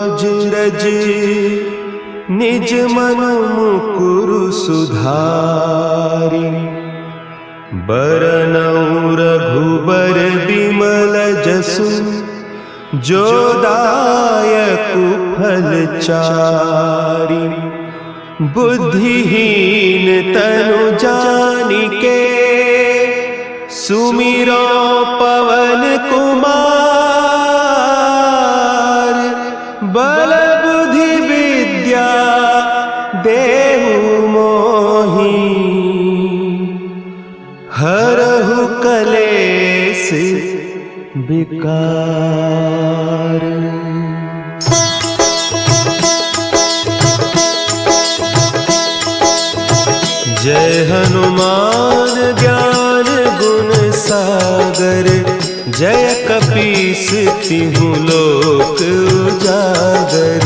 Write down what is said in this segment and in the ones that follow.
रज निज मन मुकुरु सुधारि, बरनउँ रघुबर बिमल जसु, जो दायकु फल चारि। बुद्धिहीन तनु जानिके, सुमिरो पवन कुमार। बल बुद्धि विद्या देहु मोहि, हरहु कलेस विकार। जय हनुमान ज्ञान गुण सागर, जय कपीस तिहु लोक उजागर।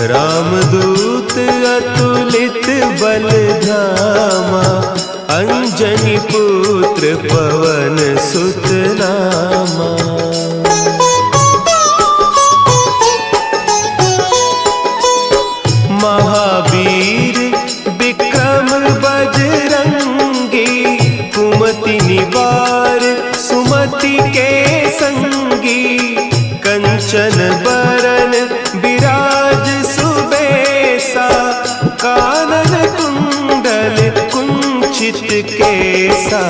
रामदूत अतुलित बल धामा, अंजनी पुत्र पवन सुत नामा। महावीर विक्रम बजरंगी, कुमति निवार सुमति के संगी। कंचन बरन विराज सुबेसा, कानन कुंडल कुंचित केसा।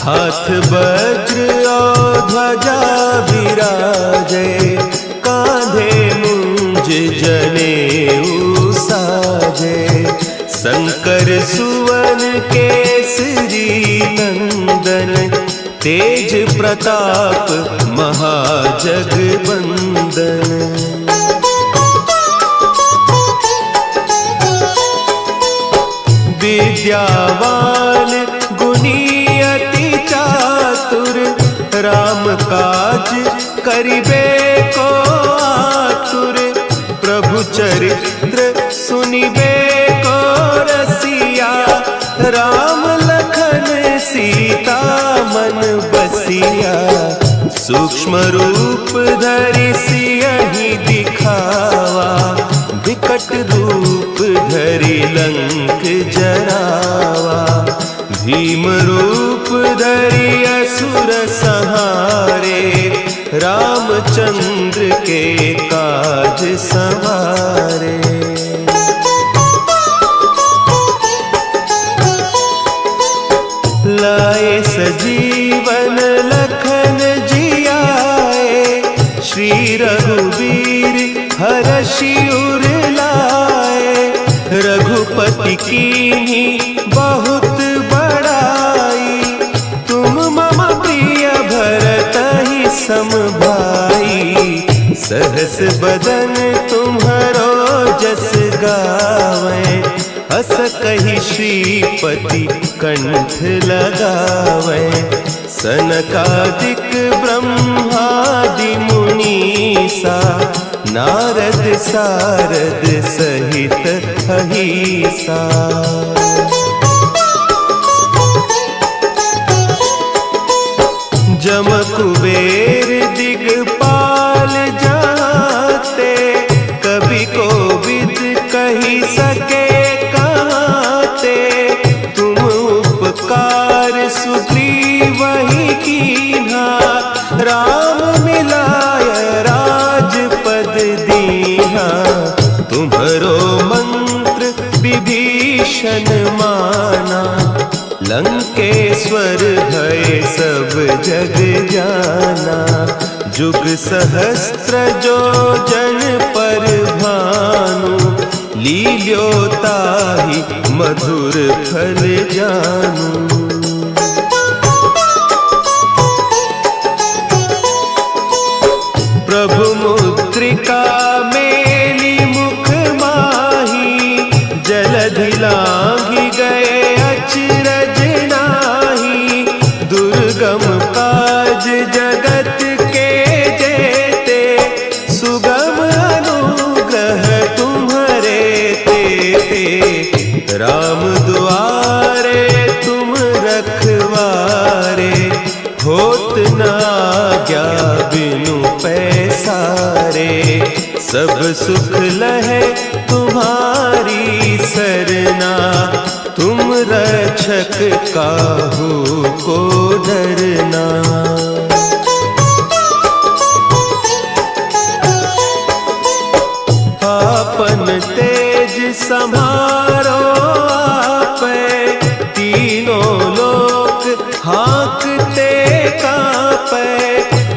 हाथ वज्र और ध्वजा विराजे, कांधे मुंज जनेऊ साजे। शंकर सुवन केसरी नंदन, तेज प्रताप महाजगबंदन। विद्यावान गुणी अति चातुर, राम काज करिबे को आतुर। प्रभु चरित्र सुनिबे को रसिया, राम लखन सीता मन बसिया। सूक्ष्म रूप धरि सियहि दिखावा, विकट रूप धरि लंक जरावा। भीम रूप धरि असुर संहारे, रामचंद्र के काज सवारे। लाए सजीवन लखन जियाए, श्री रघुवीर हरषि उर लाए। रघुपति कीन्ही बहुत बड़ाई, तुम मम प्रिय भरतहि सम भाई। सहस बदन तुम्हरो जस गावें, हस कहि श्रीपति कंठ लगावें। सनकादिक ब्रह्मादि मुनीसा, नारद सारद सहित अहीसा। जम कुबेर दिगपाल जाते, कवि कोविद कहि सके कहते। तुम उपकार सुग्रीवहि कीन्हा, राम मिलाय राजपद दीन्हा। तुम्हरो मंत्र विभीषण माना, लंकेश्वर भय सब जग जाना। जुग सहस्त्र जो जन पर भानु, लील्योताहि मधुर फल जानू। प्रभु मुद्रिका मेली मुख माही, जलधि लांघि गए अचरज नाही। दुर्गम काज जगत के जेते, सुगम अनुग्रह तुम्हरे तेते। राम दुआरे तुम रखवारे, होत न आज्ञा बिनु पैसारे। सब सुख लहे तुम्हारी सरना, तुम रक्षक काहू को डरना। आपन तेज संभारो आपे, तीनों लोक हाँकते कांपे।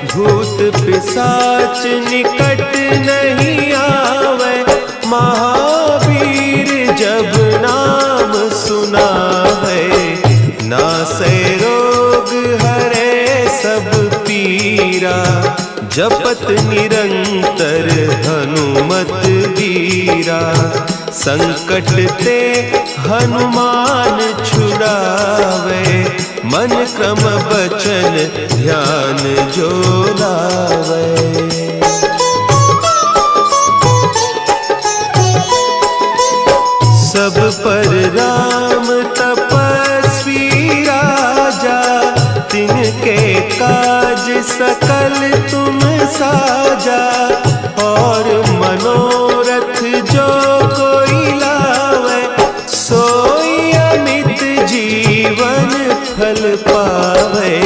भूत पिशाच निकट नहीं आवे, महावीर जब नाम सुनावे। नासै रोग हरे सब पीरा, जपत निरंतर हनुमत बीरा। संकट ते हनुमान छुड़ावे, मन क्रम बचन ध्यान जो लावे। सब पर राम तपस्वी राजा, तिनके काज सकल तुम साजा। और मनोरथ जो कोई लावे, सोई अमित जीवन फल पावे।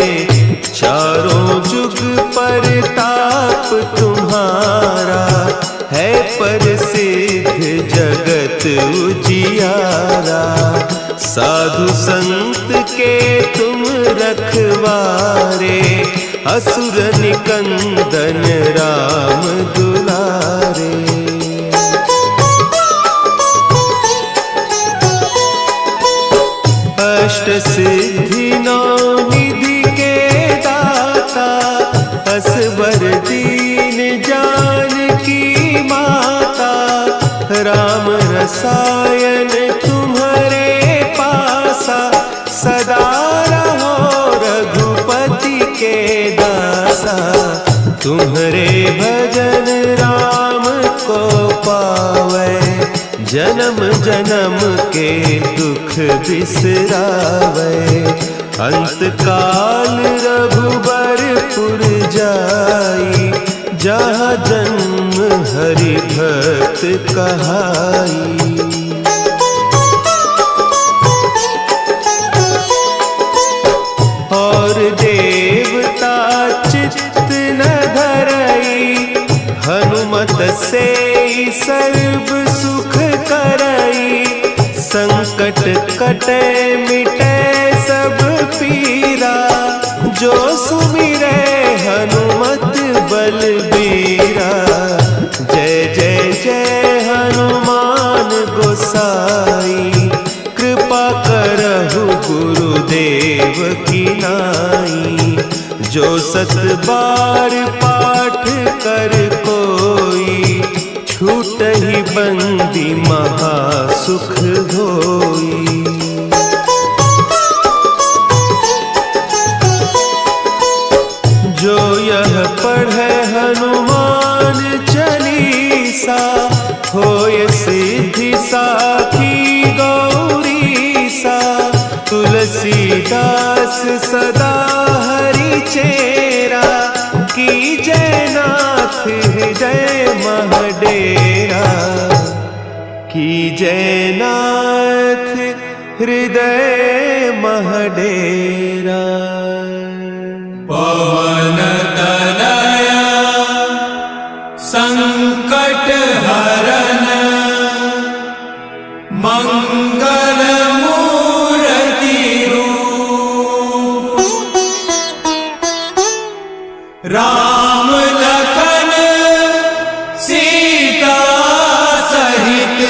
चारों जुग परताप तुम्हारा, है प्रसिद्ध जगत उजियारा। साधु संत के तुम रखवारे, असुर निकंदन राम दुलारे। अष्ट सिद्धि नौ निधि के दाता, असवर दीन जानकी माता। राम रसायन तुम्हारे पासा, सदा रहो रघुपति के दासा। तुम्हारे भजन राम को पावे, जन्म जन्म के दुख बिसरावे। अंत काल रघुबरपुर जाई, जहाँ जन्म हरि भक्त कहाई। और देवता चित्त न धरई, हनुमत से सर्व सुख करई। संकट कटे मिटे सब पीरा, जो सुमिरे हनुमत बलबीरा। जय जय जय हनुमान गोसाई, कृपा करहु गुरुदेव की नाई। जो सत बार पाठ कर कोई, छूट ही बंदी महासुख होई। जो यह पढ़े हनुमान चालीसा, होय सिद्धि साखी गौरीसा। तुलसीदास सदा हरि चेरा, की जयनाथ हृदय महडेरा। की जयनाथ हृदय महडेरा। पवन तनया संकट हरन, मंगल मूर्ति रूप। राम लखन सीता सहित,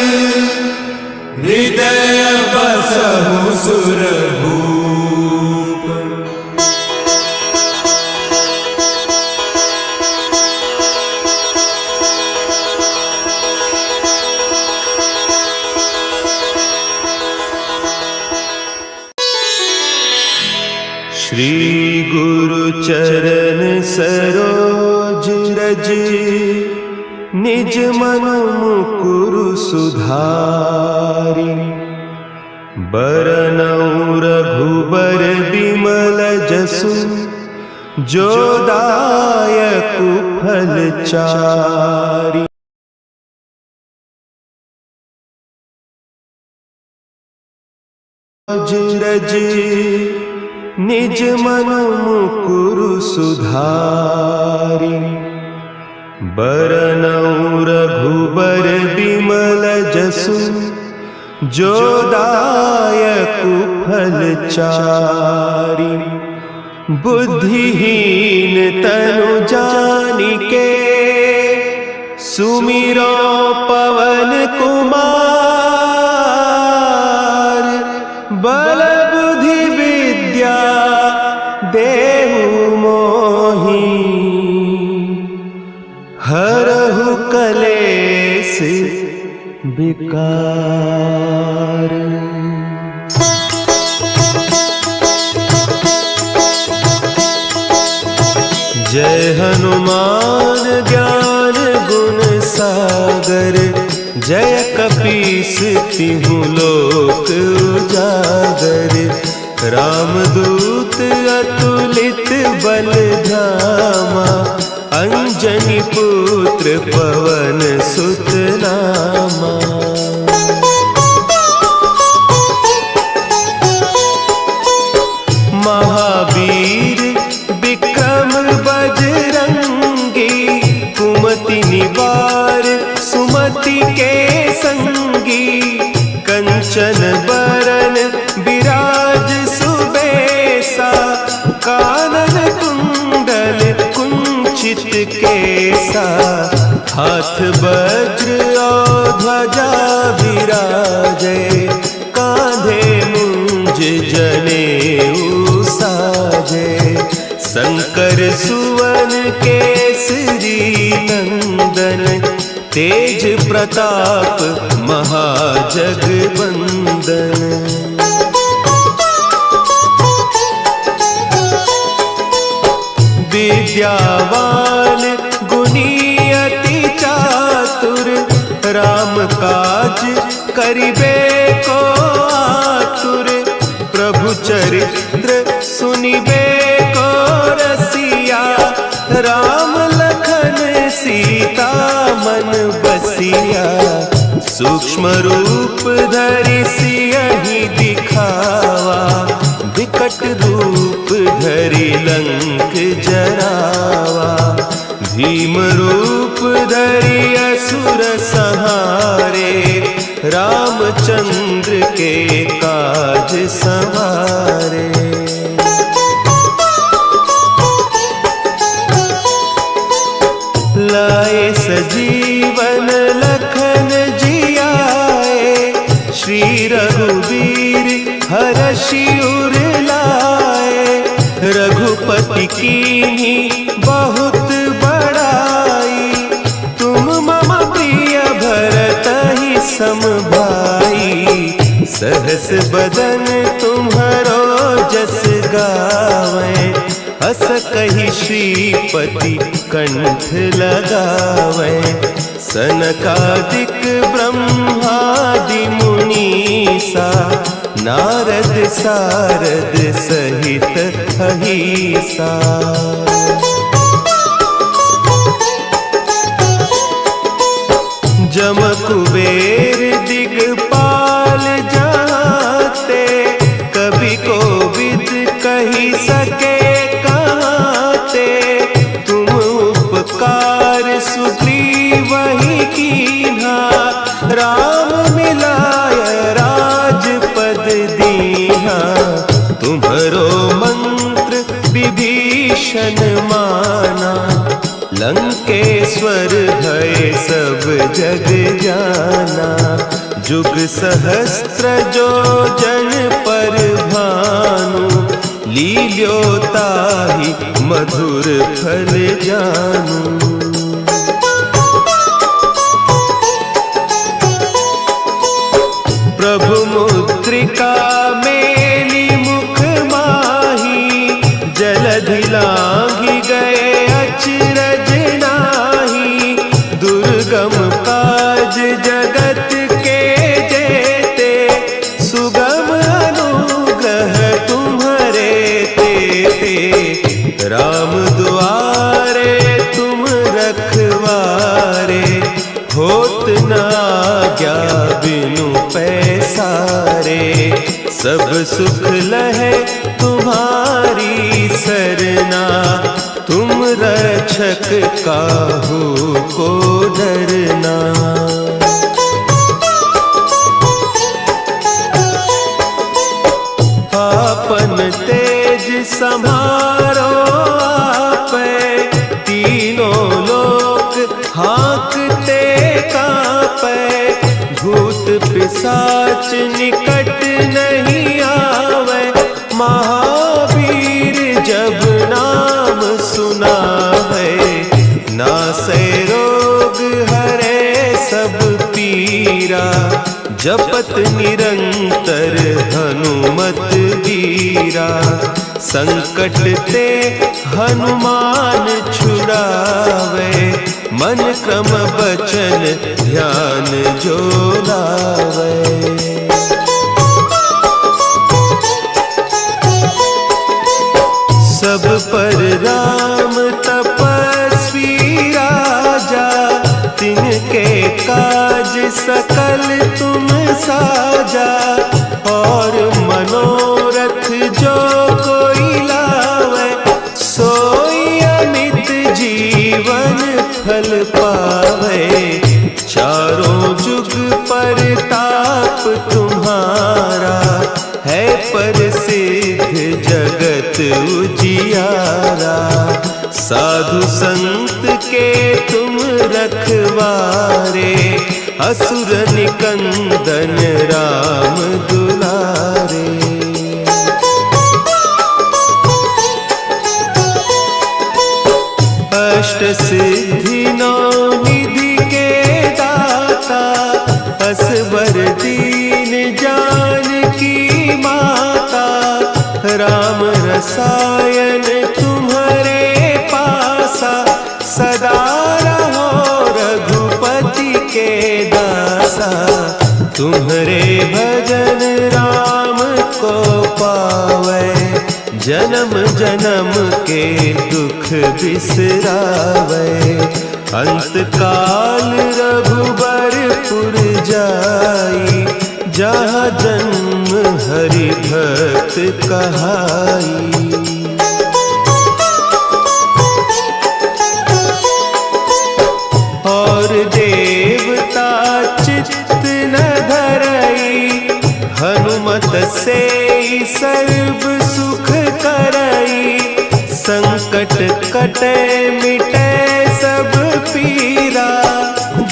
हृदय बसहु सुरभूप। श्री गुरु चरण सरोज रज, निज मन मुकुरु सुधारि। बरनउँ रघुबर बिमल जसु, जो दायक फल चारि। रज निज मन मुकुरु सुधारी, बरनउँ रघुबर बिमल जसु, जो दायकु फल चारि। बुद्धिहीन तनु जानिके, सुमिरो पवन कुमार। बल बुद्धि विद्या देहु मोहि, हरहु कलेस विकार। जय हनुमान ज्ञान गुण सागर, जय कपीस तिहु लोक उजागर। रामदूत अतुलित बल धामा, अंजनी पुत्र पवन सुत नामा। महावीर विक्रम बजरंगी, कुमति निवार सुमति के संगी। कंचन बरन विराज सुबेसा, कानन कुंडल कुंचित केसा। हाथ वज्र और ध्वजा विराजे, कांधे मुंज जनेऊ साजे। शंकर सुवन केसरी नंदन, तेज प्रताप महाजगवंदन। विद्यावान गुणी अति चातुर, राम काज करिबे को आतुर। प्रभु चरित्र सुनिबे को रसिया, राम लखन सीता मन बसिया। सूक्ष्म रूप धरि सियहि दिखावा, विकट रूप धरि लंक जरावा। भीम रूप धरि असुर संहारे, रामचंद्र के काज संवारे। लाए सजीवन लखन जियाए, श्री रघुवीर हरषि उर लाए। रघुपति कीन्ही बहुत बड़ाई, तुम मम प्रिय भरतहि सम भाई। सहस बदन तुम्हरो जस गावें, हस कहि श्रीपति कंठ लगावें। सनकादिक ब्रह्मादि मुनीसा, नारद सारद सहित अहीसा। जम कुबेर दिगपाल जाते, कवि कोविद कहि सके कहते। तुम उपकार सुग्रीवहि कीन्हा, राम मिलाय राजपद दीन्हा। तुम्हरो मंत्र विभीषण माना, लंकेश्वर भय सब जग जाना। जुग सहस्त्र जो जन पर भानु, लील्यो ताहि मधुर फल जानू। प्रभु मुद्रिका मेली मुख माही, जलधि लांघि गए अचरज नाही। दुर्गम काज जगत के जेते, सुगम अनुग्रह तुम्हरे तेते। राम दुआरे तुम रखवारे, होत न आज्ञा बिनु पैसारे, सब सुख लहे तुम्हारी सरना, तुम रक्षक काहू को डरना। आपन तेज सम्हारो आपै, तीनों लोक हाँकते कांपै, भूत पिशाच निकट नहीं आवे, महावीर जब नाम सुनावे, नासै रोग हरे सब पीरा, जपत निरंतर हनुमत वीरा, संकट ते हनुमान छुड़ावे, मन क्रम बचन ध्यान जो लावे। सब पर राम तपस्वी राजा, तिनके काज सकल तुम साजा, और मनोरथ जो कोई लावे, सोई अमित जीवन फल पावे, चारों जुग परताप तुम्हारा, है प्रसिद्ध जगत उजियारा, साधु संत के तुम रखवारे, असुर निकंदन राम दुलारे। अष्ट सिद्धि नौ निधि के दाता, असबर दीन जानकी माता, राम रसायन तुम्हारे पासा, सदा रहो रघुपति के दासा, तुम्हारे भजन राम को पावे, जन्म जन्म के दुख बिसरावे, अंत काल रघुबरपुर जाई, जहाँ जन्म हरि भक्त कहाई। और देवता चित्त न धरई, हनुमत से सर्व सुख करई, संकट कटे मिटे सब पीरा,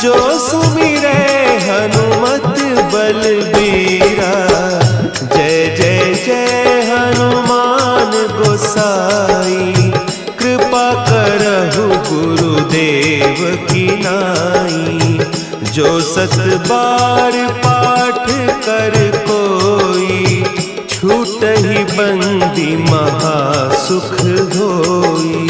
जो सुमिरे हनुमत बलबीरा। जय जय जय हनुमान गोसाई, कृपा करहु गुरुदेव की नाई, जो सत बार पाठ कर कोई, छूटहि बंदी महासुख होई।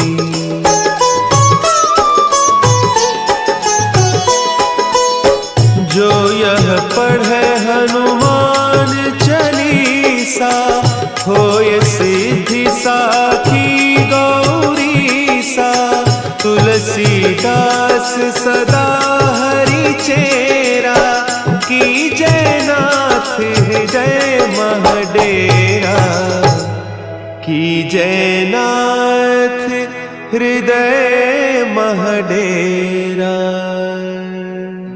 जो यह पढ़े हनुमान चालीसा, होय सिद्धि साखी गौरीसा, तुलसीदास सदा हरि चेरा, की जयनाथ हृदय महडेरा, की जयनाथ हृदय महडेरा।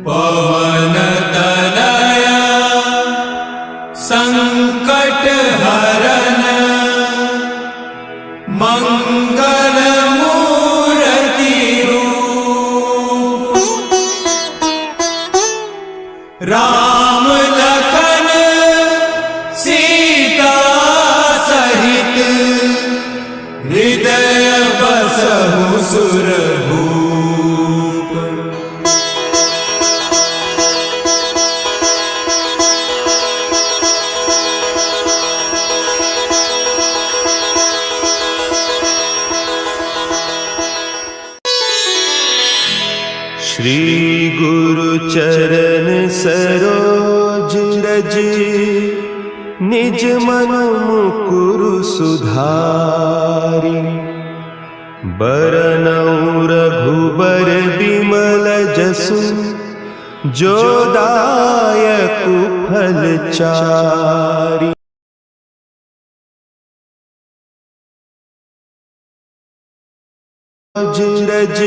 पवन तनया संकट हरन, मंगल मूर्ति रूप, राम लखन सीता सहित, हृदय बसहु सुरभूप। श्री गुरु चरण सरोज रज, निज मन मुकुरु सुधारि, बरनउँ रघुबर बिमल जसु, जो दायक फल चारि। रज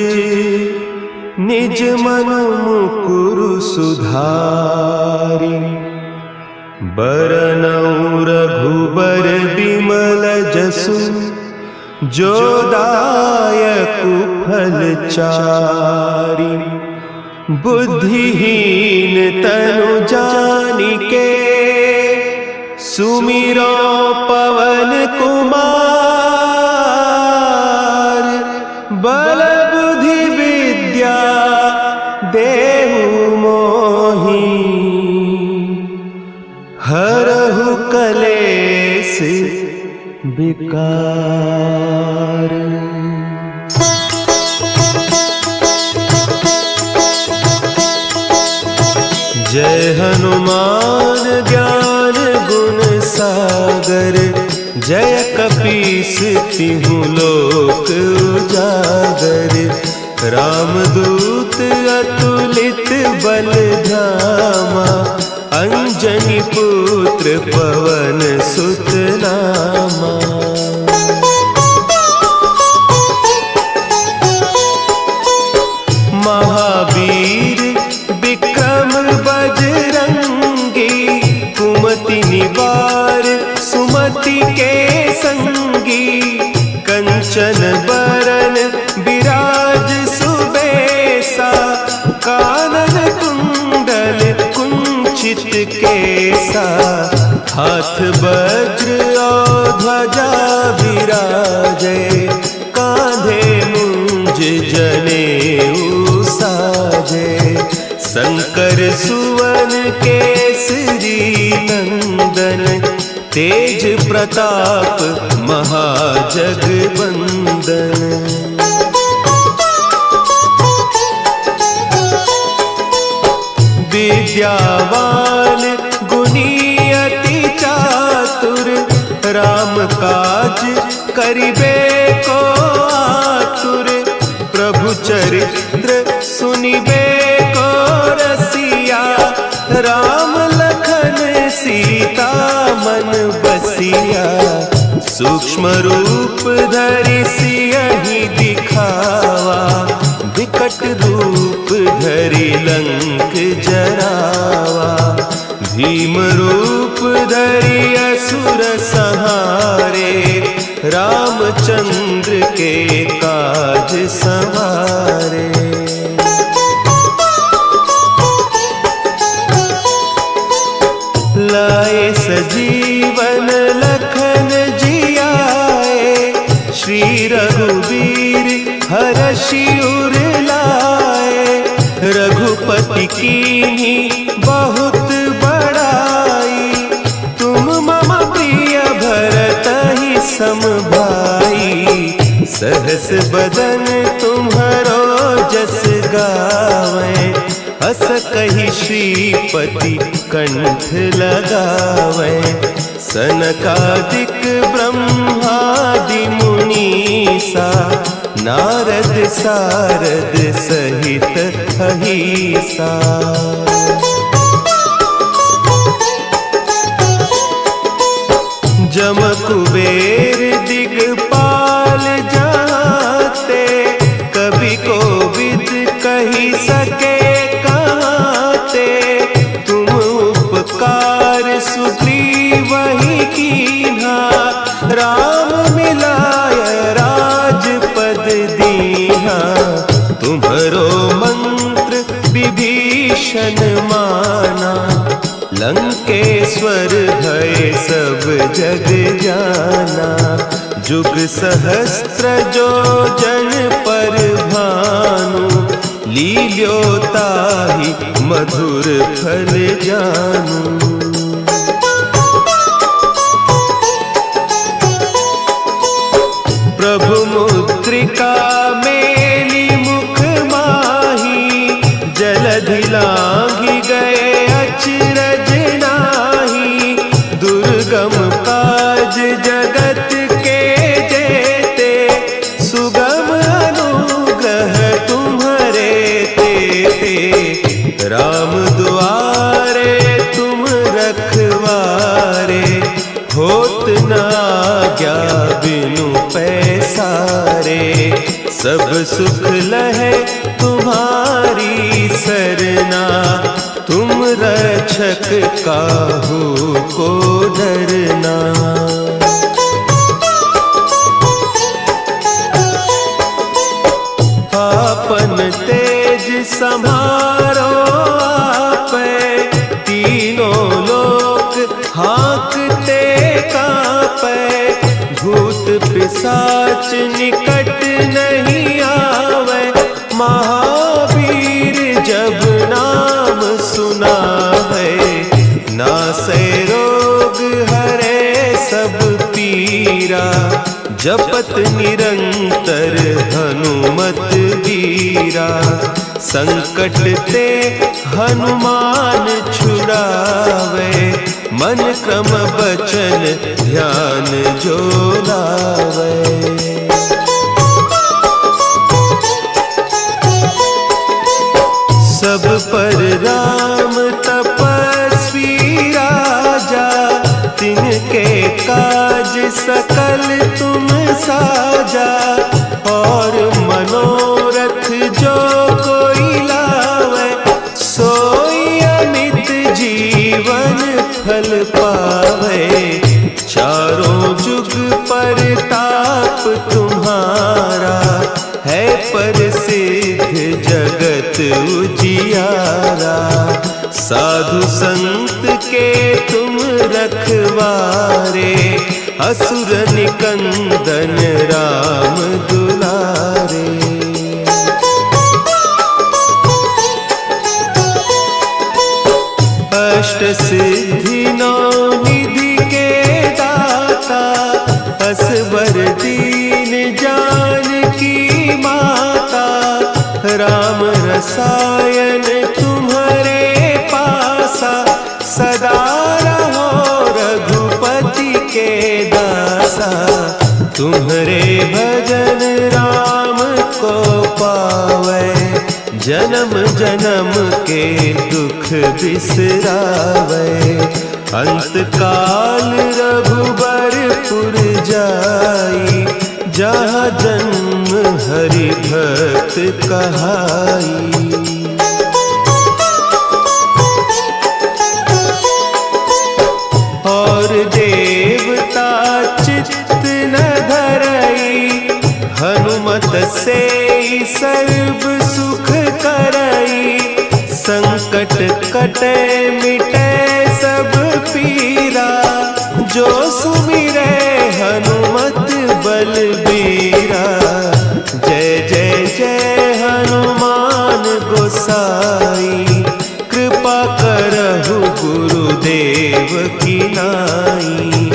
निज मन मुकुरु सुधारि। बरनउँ रघुबर बिमल जसु, जो दायक फल चारि। बुद्धिहीन तनु जानिके, सुमिरो पवन कुमार। बल बुद्धि विद्या देहु मोहि, हरहु कलेस विकार। जय हनुमान ज्ञान गुण सागर। जय कपीस तिहु लोक उजागर। रामदूत अतुलित बल धामा, अंजनी पुत्र पवन सुत नामा। महावीर विक्रम बजरंगी, कुमति निवार सुमति के संगी। कंचन बरन विराज सुबेसा, कानन कुंडल कुंचित केसा। हाथ वज्र और ध्वजा विराजे, कांधे मुंज जनेऊ साजे। शंकर सुवन केसरी नंदन, तेज प्रताप महाजगवंदन। विद्यावान गुणी अति चातुर, राम काज करिबे को आतुर। प्रभु चरित्र सुनिबे को रसिया, राम लखन सीता मन बसिया। सूक्ष्म रूप धरि सियहि दिखावा, विकट रूप धरि लंक जरावा। भीम रूप धरि असुर संहारे, रामचंद्र के काज सवारे। लाए सजीवन लखन जियाए, श्री रघुवीर हरषि उर लाए। रघुपति कीन्ही बहुत बड़ाई, तुम मम प्रिय भरतहि सम भाई। सहस बदन तुम्हरो जस गावें, हस कहि श्रीपति कंठ लगावें। सनकादिक ब्रह्मादि मुनीसा, नारद सारद सहित अहीसा। जम कुबेर दिगपाल जाते, कवि कोविद कहि सके कहते। तुम उपकार सुग्रीवहि कीन्हा, राम मिलाय राजपद दीन्हा। तुम्हरो मंत्र विभीषण माना, लंकेश्वर भय सब जग जाना। जुग सहस्त्र जो जन पर भानु, लील्योताहि मधुर फल जानू। प्रभु मुद्रिका मेली मुख माही, जलधि लांघि गए अचरज नाही। दुर्गम काज जगत के जेते, सुगम अनुग्रह तुम्हरे तेते। राम सारे, सब सुख लहे तुम्हारी सरना। तुम रक्षक काहू को डरना। आपन तेज संभारो आपे, तीनों लोक हाँकते कांपे। भूत पिशाच निकट नहीं आवे, महावीर जब नाम सुनावे। नासै रोग हरे सब पीरा, जपत निरंतर हनुमत वीरा। संकट ते हनुमान छुड़ावे, मन क्रम बचन ध्यान जो लावे। सब पर राम तपस्वी राजा, तिनके काज सकल तुम साजा। और मनोरथ जो कोई लावे, सोई अमित जीवन फल पावे। चारों जुग परताप तुम्हारा, है प्रसिद्ध जगत उजियारा। साधु संत के तुम रखवारे, असुर निकंदन राम दुलारे। अष्ट सिद्धि नौ निधि के दाता, असवर दीन जानकी माता। राम रसायन तुम्हारे पासा, सदा रहो रघुपति के दासा। तुम्हारे भजन राम को पावे, जन्म जन्म के दुख बिसरावे। अंत काल रघुबरपुर जाई, जहाँ जन्म हरि भक्त कहाई। और देवता चित्त न धरई, हनुमत से सर्व सुख करई। संकट कटे मिटे सब पीरा, जो सुमिरे हनुमत बलबीरा। जय जय जय हनुमान गोसाई, कृपा करहु गुरुदेव की नाई।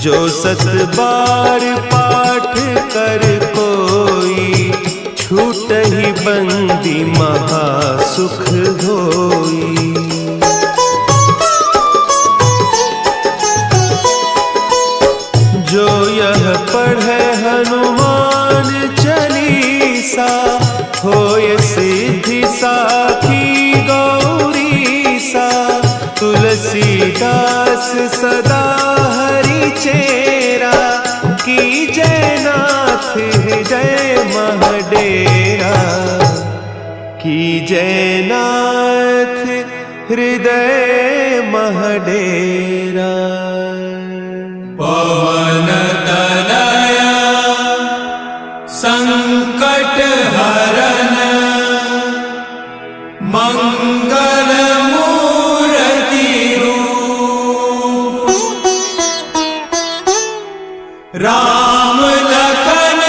जो सत बार पाठ कर कोई, छूटहि बंदी महासुख होई। जो यह पढ़े हनुमान चालीसा, होय सिद्धि साखी गौरीसा। तुलसीदास सदा हरि चेरा, की जय नाथ हृदय महडेरा। की जय नाथ हृदय महडेरा। पवन तनया संकट हरन, मंगल मूर्ति रूप। राम लखन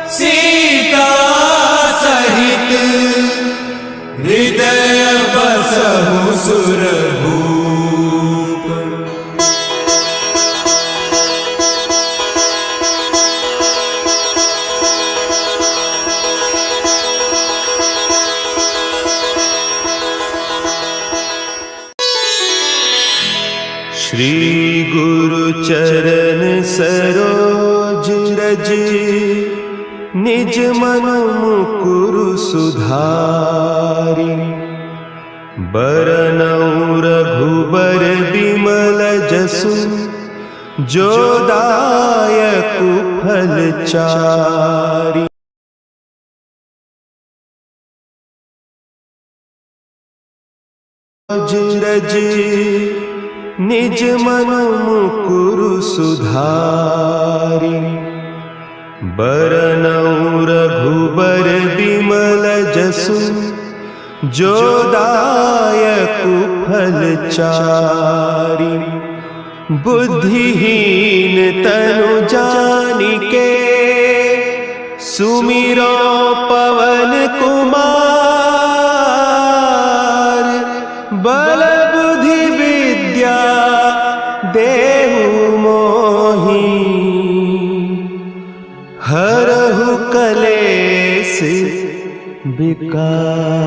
सीता सहित, हृदय बसहु सुरभूप। श्री गुरु चरण सरोज रज, निज मन मुकुरु सुधारि। बरनउँ रघुबर बिमल जसु, जो दायक फल चारि। रज निज मन मुकुरु सुधारि। बरनउँ रघुबर बिमल जसु, जो दायक फल चारि। बुद्धिहीन तनु जानिके, सुमिरो पवन कुमार। बल बुद्धि विद्या देहु मोहि, हरहु कलेस विकार।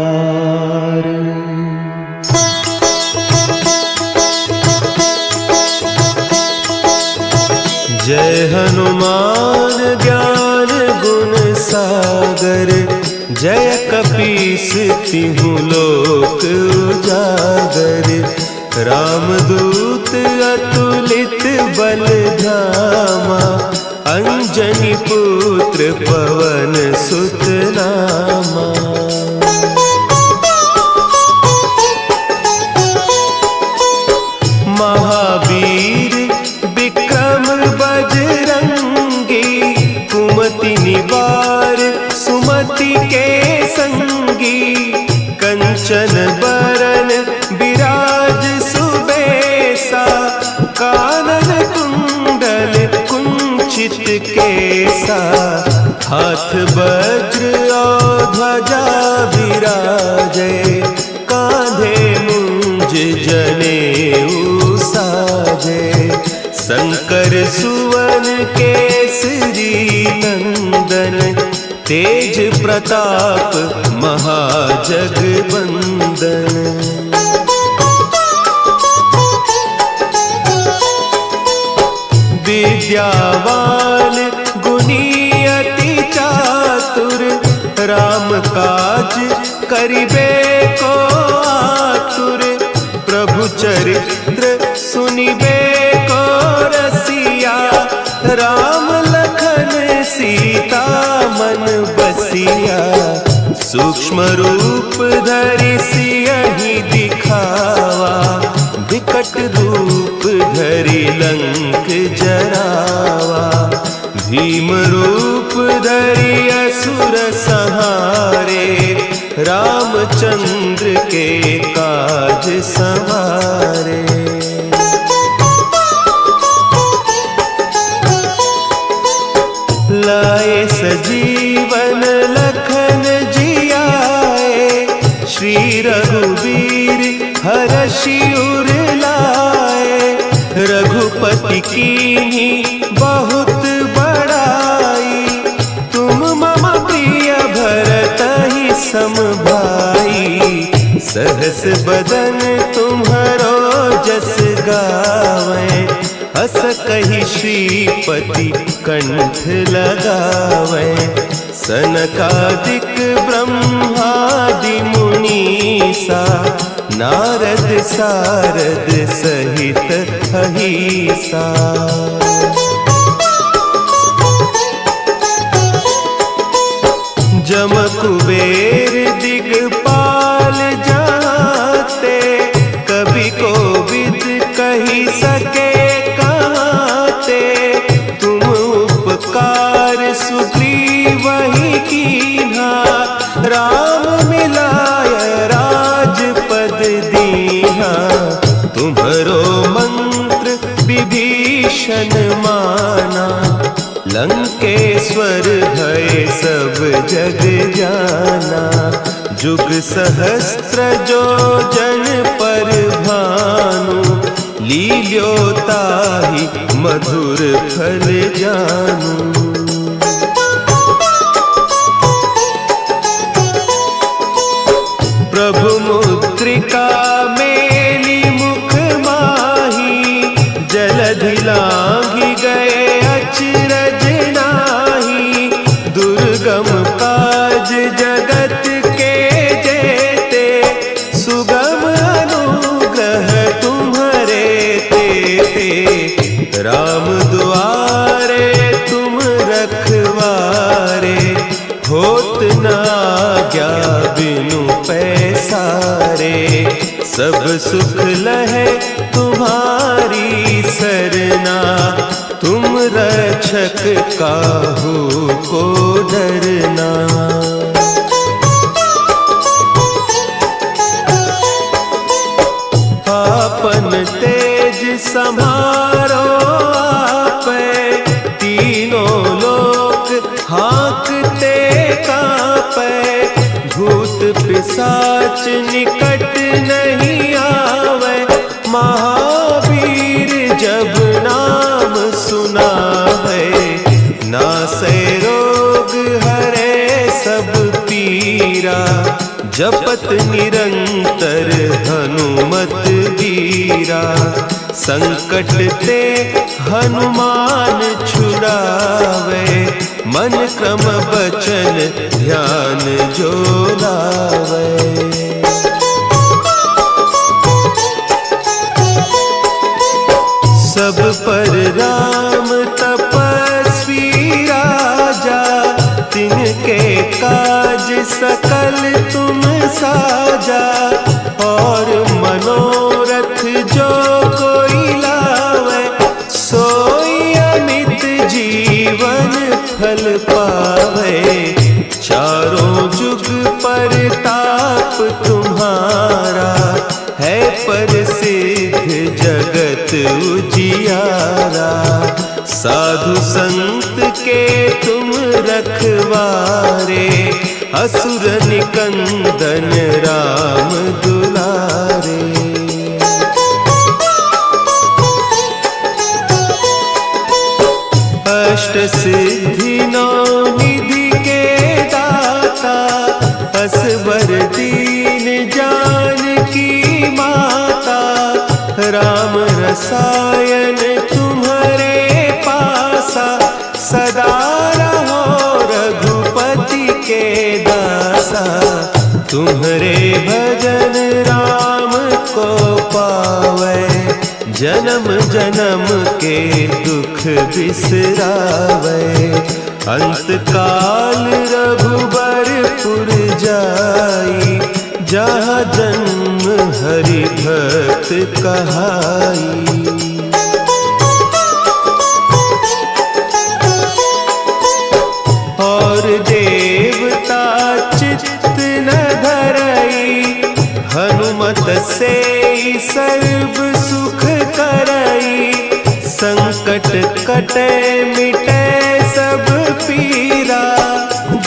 जय हनुमान ज्ञान गुण सागर। जय कपीस तिहु लोक उजागर। रामदूत अतुलित बल धामा, अंजनी पुत्र पवन सुत नामा। महावीर विक्रम बजरंगी, कुमति निवार सुमति के संगी। कंचन बरन विराज सुबेसा, कानन कुंडल कुंचित केसा। हाथ वज्र और ध्वजा विराजे, कांधे मुंज जनेऊ साजे। शंकर सुवन केसरी नंदन, तेज प्रताप महाजगवंदन। विद्यावान गुणी अति चातुर, राम काज करिबे को आतुर। प्रभु चरित्र सुनिबे को रसिया, राम लखन सीता मन बसिया। सूक्ष्म रूप धरि सियहि दिखावा, विकट रूप धरि लंक जरावा। भीम रूप धरि असुर संहारे, रामचंद्र के काज संवारे। लाए सजीवन लखन जियाए, श्री रघुवीर हरषि उर लाए। रघुपति कीन्ही बहुत बड़ाई, तुम मम प्रिय भरतहि सम भाई। सहस बदन तुम्हरो जस गावें, हस कहि श्रीपति कंठ लगावें। सनकादिक ब्रह्मादि मुनीसा, नारद सारद सहित अहीसा। जम कुबेर दिगपाल जाते, कवि कोविद कहि सके कहते। तुम उपकार सुग्रीवहि कीन्हा, राम मिलाय राजपद दीन्हा। तुम्हरो मंत्र विभीषण माना, लंकेश्वर भय सब जग जाना। जुग सहस्त्र जो जन पर भानु, लील्योताहि मधुर फल जानू। प्रभु मुद्रिका मेली मुख माही, जलधि लांघि गए अचरज नाही। दुर्गम काज जगत के जेते, सुगम अनुग्रह तुम्हरे तेते। राम आज्ञा बिनु पैसारे, सब सुख लहे तुम्हारी सरना, तुम रक्षक काहू को डरना। आपन तेज सम्हारो आपै, तीनों लोक हाँकते कांपै, भूत पिशाच निकट नहीं आवे, महावीर जब नाम सुनावे, नासै रोग हरे सब पीरा, जपत निरंतर हनुमत वीरा, संकट ते हनुमान छुड़ावे, मन क्रम बचन ध्यान जो लावे। सब पर राम तपस्वी राजा, तिनके काज सकल तुम साजा, और मनोरथ जो कोई लावे, सोई अमित जीवन फल पावे, चारों जुग परताप तुम्हारा, है प्रसिद्ध जगत उजियारा, साधु संत के तुम रखवारे, असुर निकंदन राम दुलारे। अष्ट सिद्धि नौ निधि के दाता, असवर दीन जानकी माता, राम रसायन तुम्हारे पासा, सदा रहो रघुपति के दासा, तुम्हारे भजन राम को पावे, जन्म जन्म के दुख बिसरावे, अंत काल रघुबरपुर जाई, जहाँ जन्म हरि भक्त कहाई। और देवता चित्त न धरई, हनुमत से सर्व सुख करई, संकट कटे मिटे सब पीरा,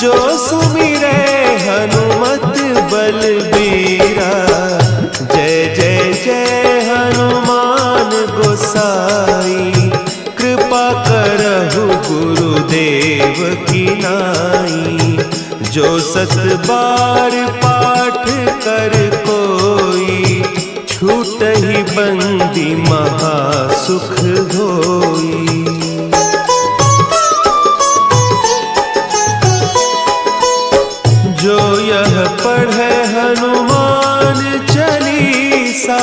जो सुमिरे हनुमत बलबीरा, जय जय जय हनुमान गोसाई, कृपा करहु गुरुदेव की नाई, जो सत बार पाठ कर कोई, छूटहि बंदी महासुख होई। जो यह पढ़े हनुमान चालीसा,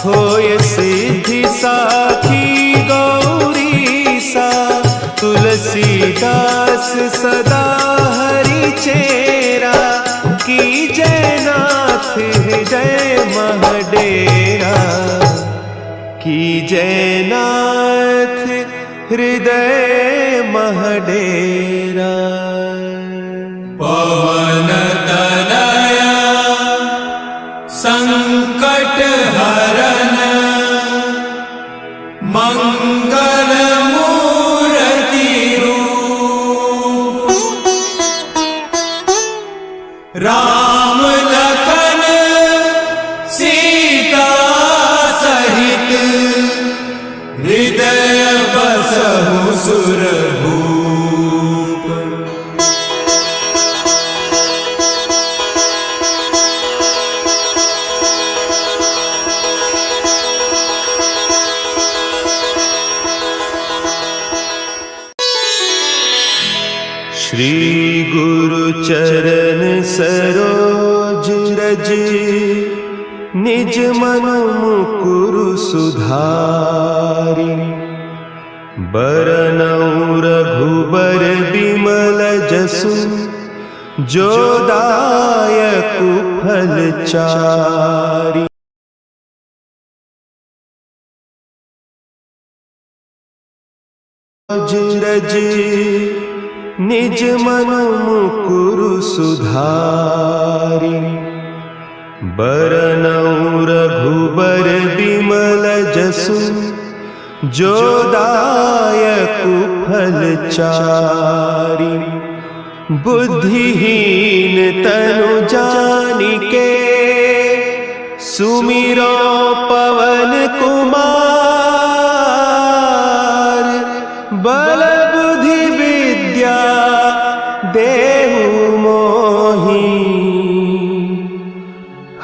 होय सिद्धि साखी गौरीसा, तुलसीदास सदा हरि चेरा, की जयनाथ हृदय महडेरा, की जयनाथ हृदय महडेरा। पवन तनया संकट हरन, मंगल मूर्ति रूप, राम लखन सीता सहित, हृदय बसहु सुरभूप। श्री गुरु चरण सरोज रज, निज मन मुकुरु सुधारि, बरनउँ रघुबर बिमल जसु, जो दायक फलचारी। रज निज मन मुकुरु सुधारी। बरनउँ रघुबर बिमल जसु, जो दायक फलचारी। बुद्धिहीन तनु जानिके, सुमिरो पवन कुमार। बल बुद्धि विद्या देहु मोहि,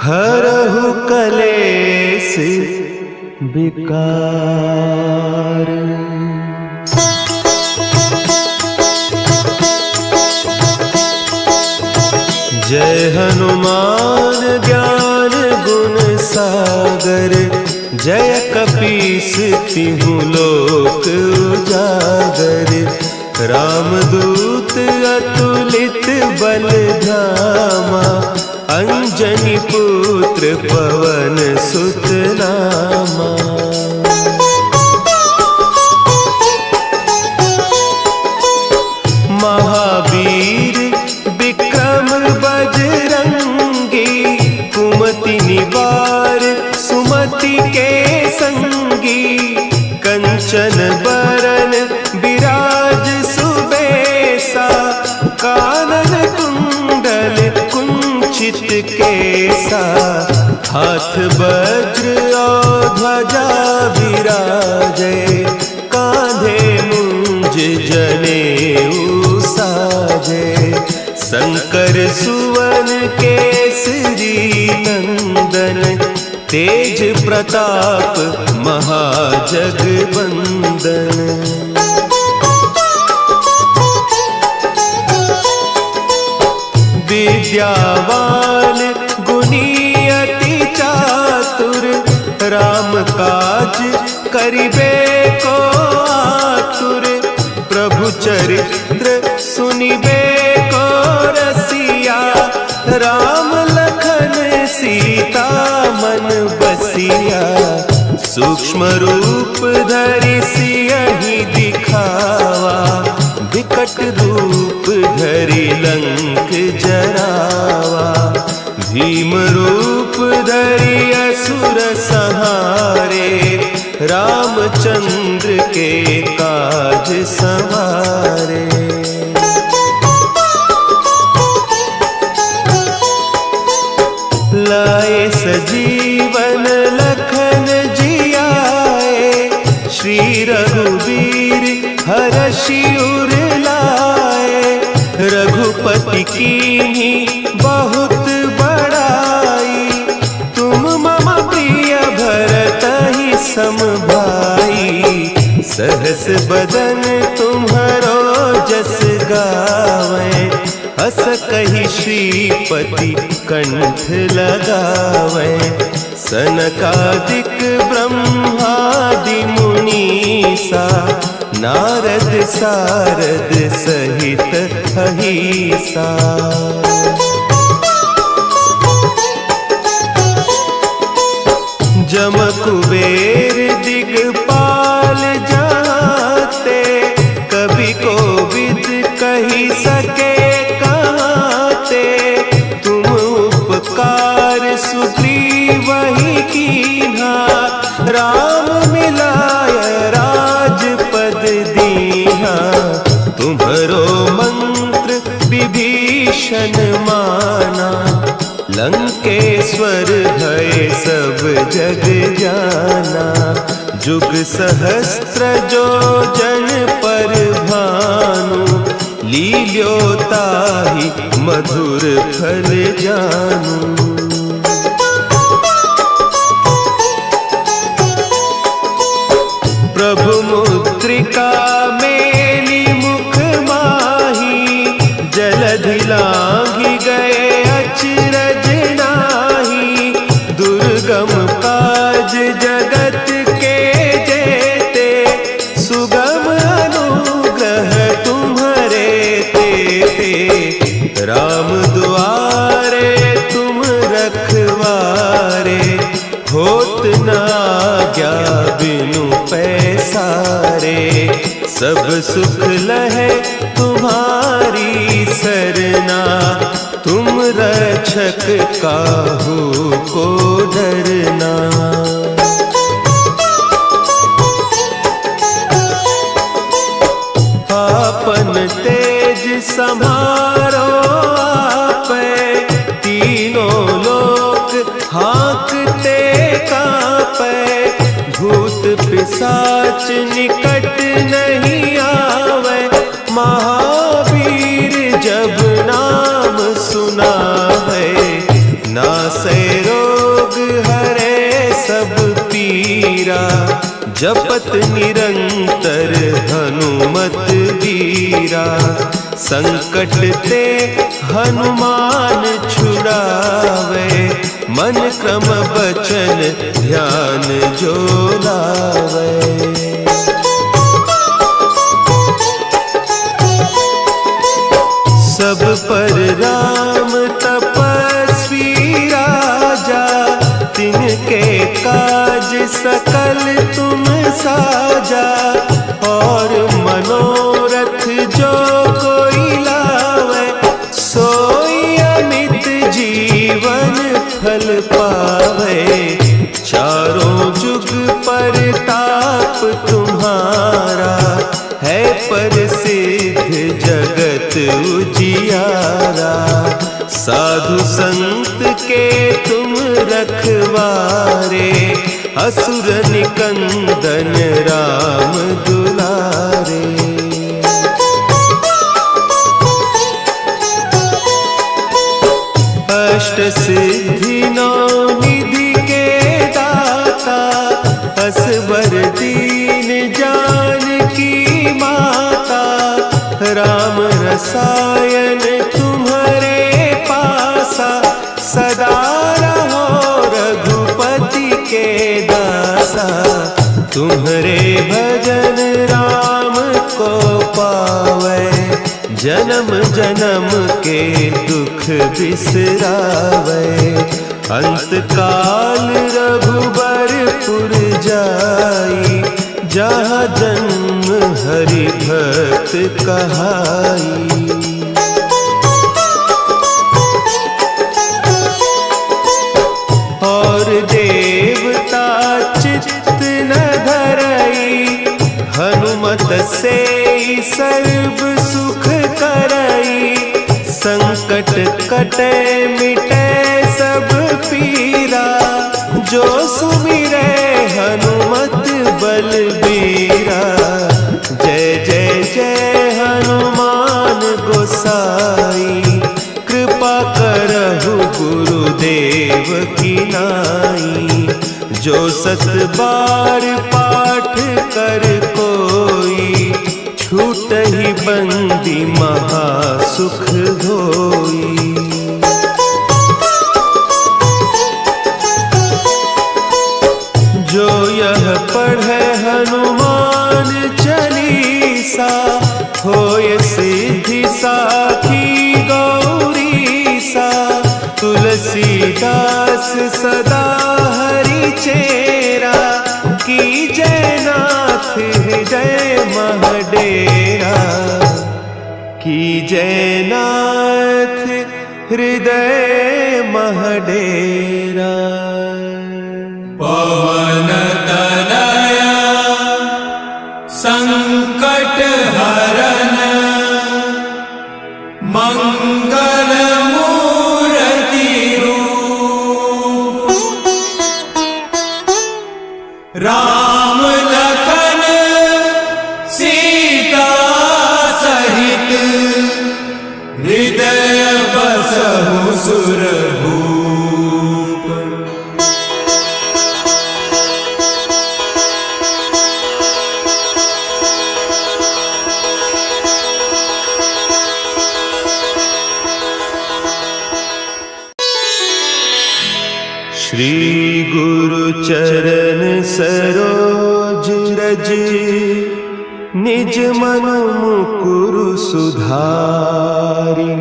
हरहु कलेस विकार। जय हनुमान ज्ञान गुण सागर। जय कपीस तिहु लोक उजागर। रामदूत अतुलित बल धामा, अंजनी पुत्र पवन सुत नामा। महावीर विक्रम बजरंगी, कुमति निवार सुमति के संगी। कंचन बरन विराज सुबेसा, कानन कुंडल कुंचित केसा। हाथ वज्र और ध्वजा विराजे, कांधे मुंज जनेऊ साजे। शंकर सुवन केसरी नंदन, तेज प्रताप महाजगवंदन। विद्यावान गुणी अति चातुर, राम काज करिबे को आतुर। प्रभु चरित्र सुनिबे को रसिया, राम लखन सीता मन बसिया। सूक्ष्म रूप धरि सियहि दिखावा, विकट रूप धरि लंक जरावा। भीम रूप धरि असुर संहारे, रामचंद्र के काज सवारे। लाए सजीवन लखन जियाए, श्री रघुवीर हरषि उर लाए। रघुपति कीन्ही बहुत बड़ाई, तुम मम प्रिय भरतहि सम भाई। सहस बदन तुम्हरो जस गावें, अस कहि श्रीपति कंठ लगावें। सनकादिक ब्रह्मादि मुनीसा, नारद सारद सहित अहीसा। जम कुबेर दिगपाल जाते, कवि कोविद कही सके कहते। तुम उपकार सुग्रीवहि कीन्हा, राम मिलाय राजपद दीन्हा। तुम्हरो मंत्र विभीषण माना, लंकेश्वर भय सब जग जाना। जुग सहस्त्र जो जन पर भानु, लील्योताहि मधुर फल जानू। प्रभु मुद्रिका मेली मुख माही, जलधि लांघि गए अचरज नाही। दुर्गम काज जगत के जेते, सुगम अनुग्रह तुम्हरे तेते। राम दुआरे तुम रखवारे, होत न आज्ञा बिनु पैसारे। सब सुख लहे तुम्हारी सरना, तुम रक्षक काहू को डरना। आपन तेज समारो आपे, तीनों लोक हाँकते कांपे। भूत पिशाच निकट नहीं आवे, महावीर जब नाम सुनावे। नासै रोग हरे सब पीरा, जपत निरंतर हनुमत वीरा। संकट ते हनुमान छुड़ावे, मन क्रम बचन ध्यान जो लावे। सब पर राम तपस्वी राजा, तिनके काज सकल तुम साजा। और मनोरथ जो कोई लावे, सोई अमित जीवन फल पावे। चारों जुग परताप तुम्हारा, है प्रसिद्ध जगत उजियारा। साधु संत के तुम रखवारे, असुर निकंदन राम दुलारे। अष्ट सिद्धि नौ निधि के दाता, असबर दीन जानकी माता। राम रसायन तुम्हारे पासा, सदा रहो रघुपति के दासा। तुम्हारे भजन राम को पावे, जन्म जन्म के दुख बिसरावे। अंत काल रघुबरपुर जाई, जहाँ जन्म हरि भक्त कहाई। और देवता चित्त न धरई, हनुमत से सर्व सुख करई। संकट कटे मिटे सब पीरा, जो सुमिरे हनुमत बलबीरा। जय जय जय हनुमान गोसाई, कृपा करहु गुरुदेव की नाई। जो सत बार पाठ कर कोई, छूटहि बंदी महासुख होई। जो यह पढ़े हनुमान चालीसा, होय सिद्धि साखी गौरीसा। तुलसीदास सदा हरि चेरा, की जयनाथ हृदय महडेरा। की जयनाथ हृदय महडेरा। पवन तनया संकट हरन, मंगल मूर्ति रूप। राम लखन सीता सहित, हृदय बसहु सुरभूप। श्री गुरु चरण सरोज रज, निज मन मुकुरु सुधारि।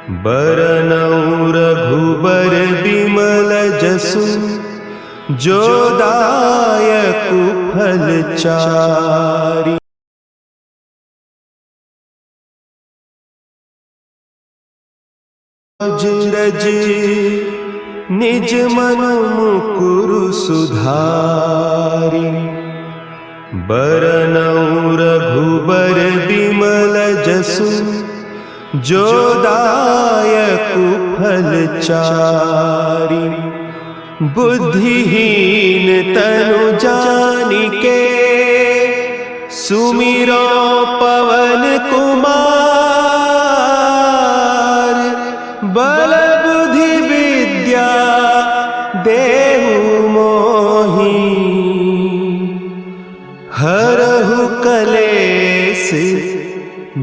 बरनउँ रघुबर बिमल जसु, जो दायक फल चारि। रज निज मन मुकुरु सुधारि, बरनउँ रघुबर बिमल जसु, जो दायक फल चारि। बुद्धिहीन तनु जानिके, सुमिरो पवन कुमार। बल बुद्धि विद्या देहु मोहि, हरहु कलेस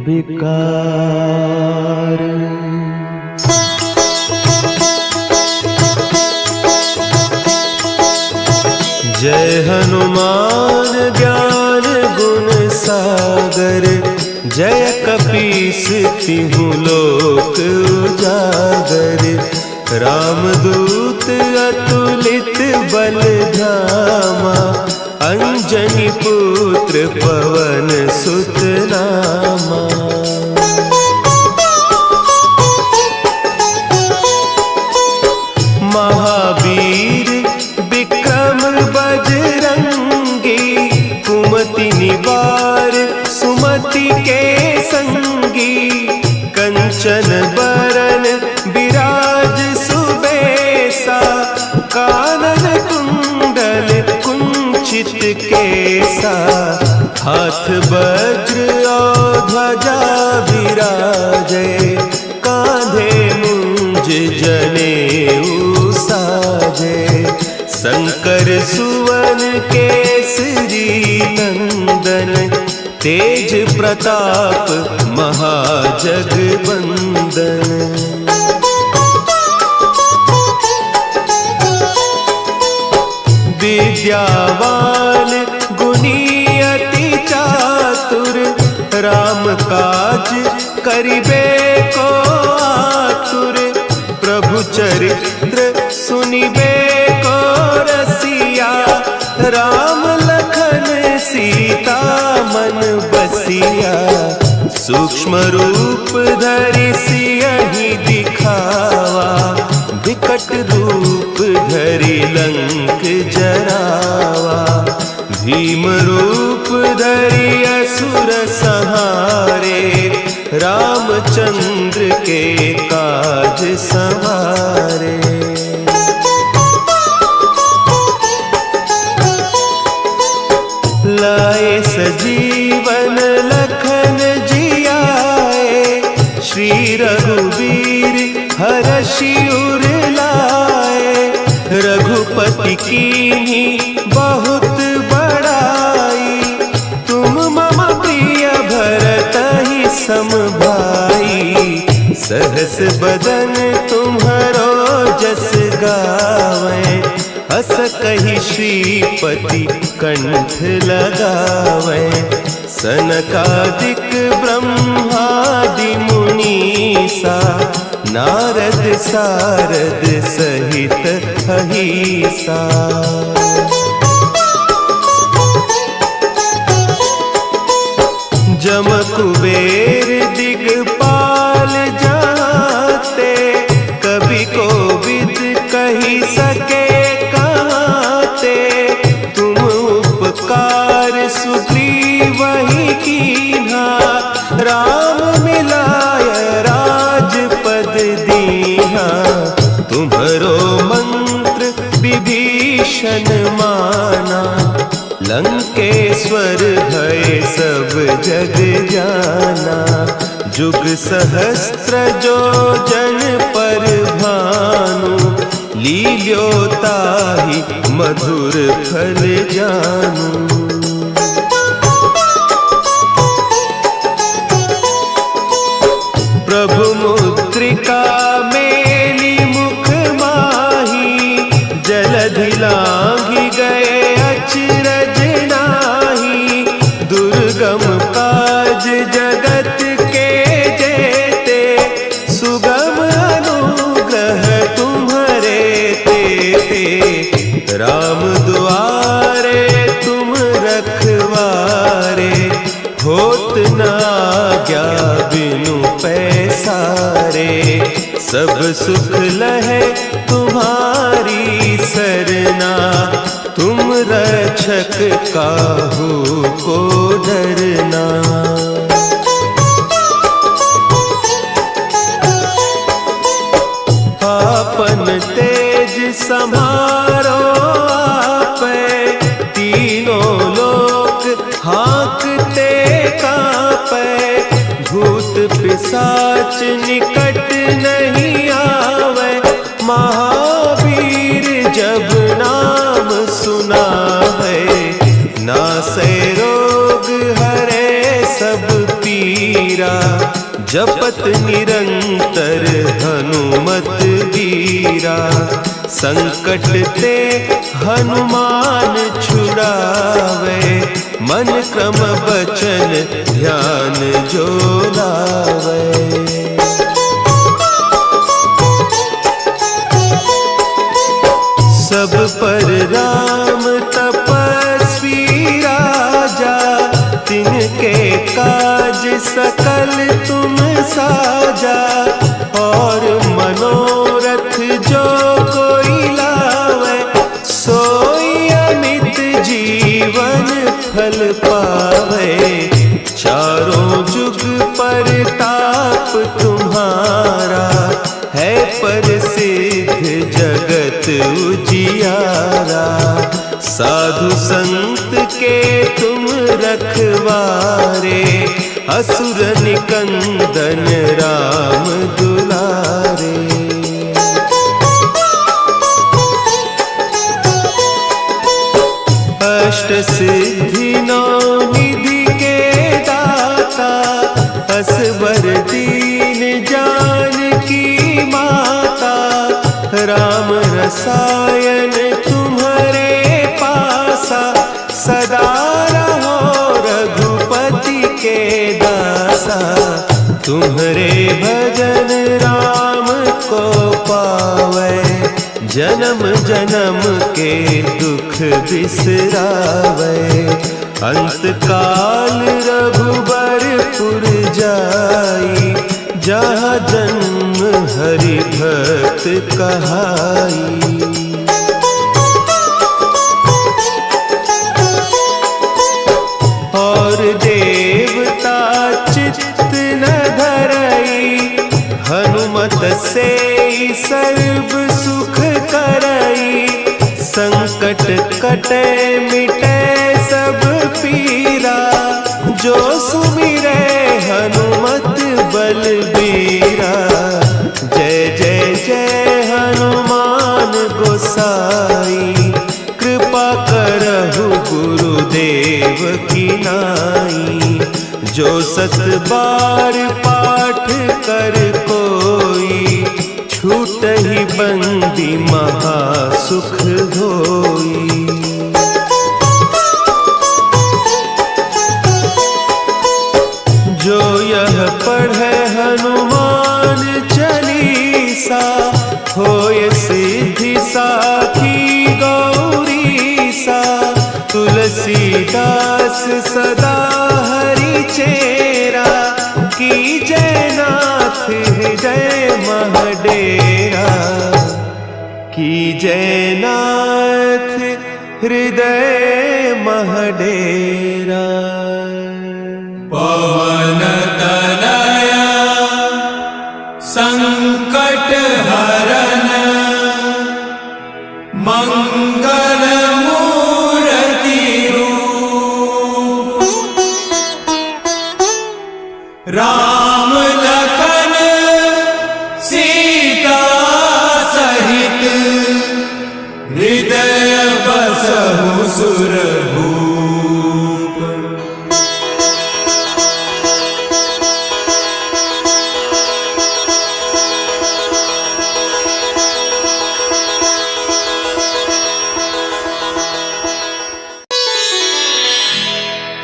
विकार। जय हनुमान ज्ञान गुण सागर, जय कपीस तिहु लोक उजागर। रामदूत अतुलित बल धामा, अंजनी पुत्र पवन सुत नामा। महावीर विक्रम बजरंगी, कुमति निवार सुमति के संगी। कंचन बरन विराज सुबेसा, कानन कुंडल कुंचित केसा। हाथ वज्र और ध्वजा विराजे, कांधे मुंज जनेऊ साजे। शंकर सुवन केसरी नंदन, तेज प्रताप महाजगवंदन। विद्यावान गुणी अति चातुर, राम काज करिबे को आतुर। प्रभु चरित्र सुनिबे को रसिया, राम लखन सीता मन बसिया। सूक्ष्म रूप धरि सियहि दिखावा, विकट रूप धरि लंक जरावा। भीम रूप धरि असुर संहारे, रामचंद्र के काज सवारे। लाए सजीवन लखन जियाए, श्री रघुवीर हरषि उर लाए। रघुपति कीन्ही बहुत बड़ाई, तुम मम प्रिय भरतहि सम भाई। सहस बदन तुम्हरो जस गावें, हस कहि श्रीपति कंठ लगावें। सनकादिक ब्रह्मादि मुनीसा, नारद सारद सहित अहीसा। जम कुबेर दिगपाल जाते, कवि कोविद कहि सके कहते। तुम उपकार सुग्रीवहि कीन्हा, राम मिलाय राजपद दीन्हा। तुम्हरो मंत्र विभीषण माना, लंकेश्वर भय सब जग जाना। जुग सहस्त्र जो जन पर भानु, लील्योताहि मधुर फल जानू। प्रभु मुद्रिका मेली मुख माही, जलधि लांघि गए अचरज नाही। दुर्गम काज जगत के जेते, सुगम सब सुख लहे तुम्हारी सरना, तुम रक्षक काहू को डरना। आपन तेज समारो आपे, तीनों लोक हाँकते कांपे। भूत पिशाच निकट नहीं आवे, महावीर जब नाम सुना है। नासै रोग हरे सब पीरा, जपत निरंतर हनुमत बीरा। संकट ते हनुमान छुड़ावे, मन क्रम बचन ध्यान जो लावे। सब पर राम तपस्वी राजा, तिनके काज सकल तुम साजा। और मनोरथ जो कोई लावे, सोई अमित जीवन फल पावे। चारों जुग परताप तुम्हारा, है प्रसिद्ध जगत उजियारा। साधु संत के तुम रखवारे, असुर निकंदन राम दुलारे। अष्ट सिद्धि नौ निधि के दाता, असवर दीन जानकी माता। राम रसायन तुम्हारे पासा, सदा रहो रघुपति के दासा। तुम्हारे भजन राम को पावे, जन्म जन्म के दुख बिसरावे। अंत काल रघुबरपुर जाई, जहाँ जन्म हरि भक्त कहाई। और देवता चित्त न धरई, हनुमत से सर्व सुख करई। संकट कटे मिटे सब पीरा, जो सुमिरे हनुमत बलबीरा। जय जय जय हनुमान गोसाई, कृपा करहु गुरुदेव की नाई। जो सत बार पाठ कर कोई, छूट ही बंदी महासुख होई। जो यह पढ़े हनुमान चालीसा, होय सिद्धि साखी गौरीसा। तुलसीदास सदा हरि चेरा, की जयनाथ हृदय महडेरा। की जयनाथ हृदय महडेरा। पवन तनया संकट हरन, मंगल मूर्ति रूप। राम लखन सीता सहित, हृदय बसहु सुरभूप।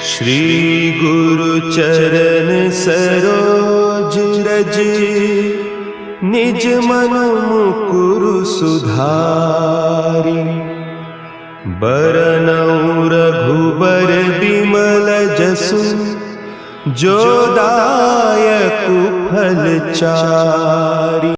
श्री गुरु चरण सरोज रज, निज मन मुकुरु सुधारि। बरनउँ रघुबर बिमल जसु, जो दायक फल चारि।